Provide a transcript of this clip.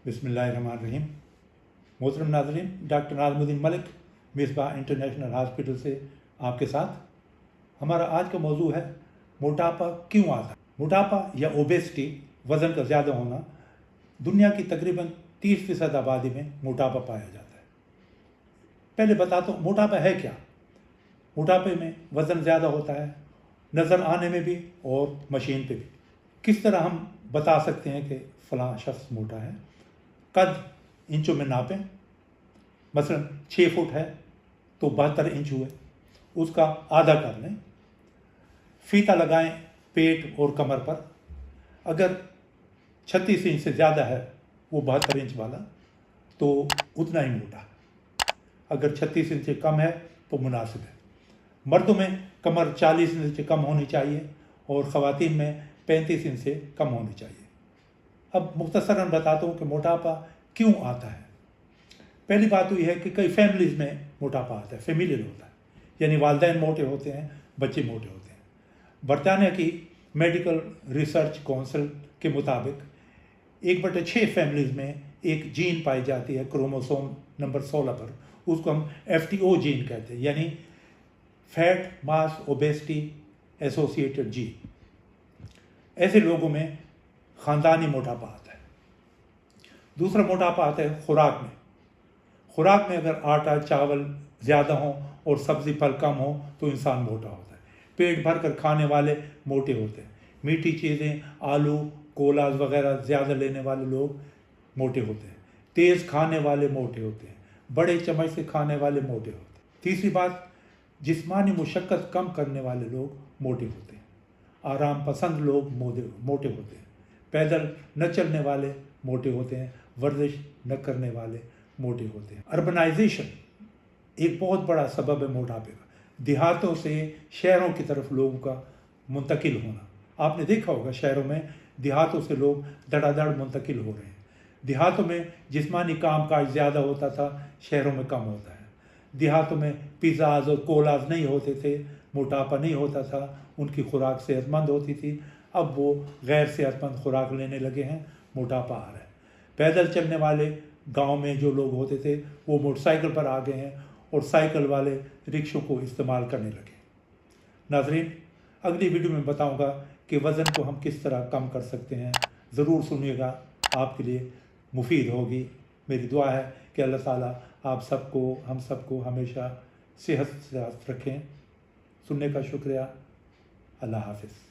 बिस्मिल्लाहिर्रहमानिर्रहीम। मोहतरम नाज़रीन, doctor Nazimuddin Malik Misbah International Hospital से आपके साथ। हमारा आज का मौजू है मोटापा क्यों आता है। मोटापा या ओबेसिटी, वज़न का ज़्यादा होना, दुनिया की तकरीबन 30% आबादी में मोटापा पाया जाता है। पहले बताता हूँ मोटापा है क्या। मोटापे में वज़न ज़्यादा होता है, नज़र आने में भी और मशीन पे भी। किस तरह हम बता सकते हैं कि फ़लाँ शख्स मोटा है। कद इंचों में नापें, मसलन 6 फुट है तो 72 इंच हुए, उसका आधा कर लें। फीता लगाएं पेट और कमर पर, अगर 36 इंच से ज़्यादा है वो 72 इंच वाला तो उतना ही मोटा, अगर 36 इंच से कम है तो मुनासिब है। मर्दों में कमर 40 इंच से कम होनी चाहिए और ख़वातीन में 35 इंच से कम होनी चाहिए। अब मुख्तसरन बताता हूँ कि मोटापा क्यों आता है। पहली बात तो यह है कि कई फैमिलीज़ में मोटापा आता है, फेमिलियल होता है, यानी वालिदैन मोटे होते हैं, बच्चे मोटे होते हैं। बरतानिया की मेडिकल रिसर्च काउंसिल के मुताबिक 1/6 फैमिलीज़ में एक जीन पाई जाती है क्रोमोसोम नंबर 16 पर, उसको हम FTO जीन कहते हैं, यानी फैट मास ओबेसिटी एसोसिएटेड जीन। ऐसे लोगों में ख़ानदानी मोटापा आता है। दूसरा मोटापा आता है खुराक में। खुराक में अगर आटा चावल ज़्यादा हो और सब्ज़ी फल कम हो तो इंसान मोटा होता है। पेट भर कर खाने वाले मोटे होते हैं। मीठी चीज़ें, आलू कोलाज वगैरह ज़्यादा लेने वाले लोग मोटे होते हैं। तेज़ खाने वाले मोटे होते हैं। बड़े चम्मच से खाने वाले मोटे होते हैं। तीसरी बात, जिस्मानी मुशक्क़त कम करने वाले लोग मोटे होते हैं। आराम पसंद लोग मोटे होते हैं। पैदल न चलने वाले मोटे होते हैं। वर्जिश न करने वाले मोटे होते हैं। अर्बनाइजेशन एक बहुत बड़ा सबब है मोटापे का। देहातों से शहरों की तरफ लोगों का मुंतकिल होना, आपने देखा होगा शहरों में देहातों से लोग धड़ाधड़ मुंतकिल हो रहे हैं। देहातों में जिस्मानी कामकाज ज़्यादा होता था, शहरों में कम होता है। देहातों में पिज़्ज़ाज और कोलाज नहीं होते थे, मोटापा नहीं होता था, उनकी खुराक सेहतमंद होती थी। अब वो गैर सेहतमंद खुराक लेने लगे हैं, मोटापा आ रहा है। पैदल चलने वाले गांव में जो लोग होते थे वो मोटरसाइकिल पर आ गए हैं और साइकिल वाले रिक्शों को इस्तेमाल करने लगे। नाज़रीन, अगली वीडियो में बताऊंगा कि वज़न को हम किस तरह कम कर सकते हैं। ज़रूर सुनिएगा, आपके लिए मुफीद होगी। मेरी दुआ है कि अल्लाह ताला आप सबको, हम सबको हमेशा सेहत से रखें। सुनने का शुक्रिया। अल्लाह हाफ़िज़।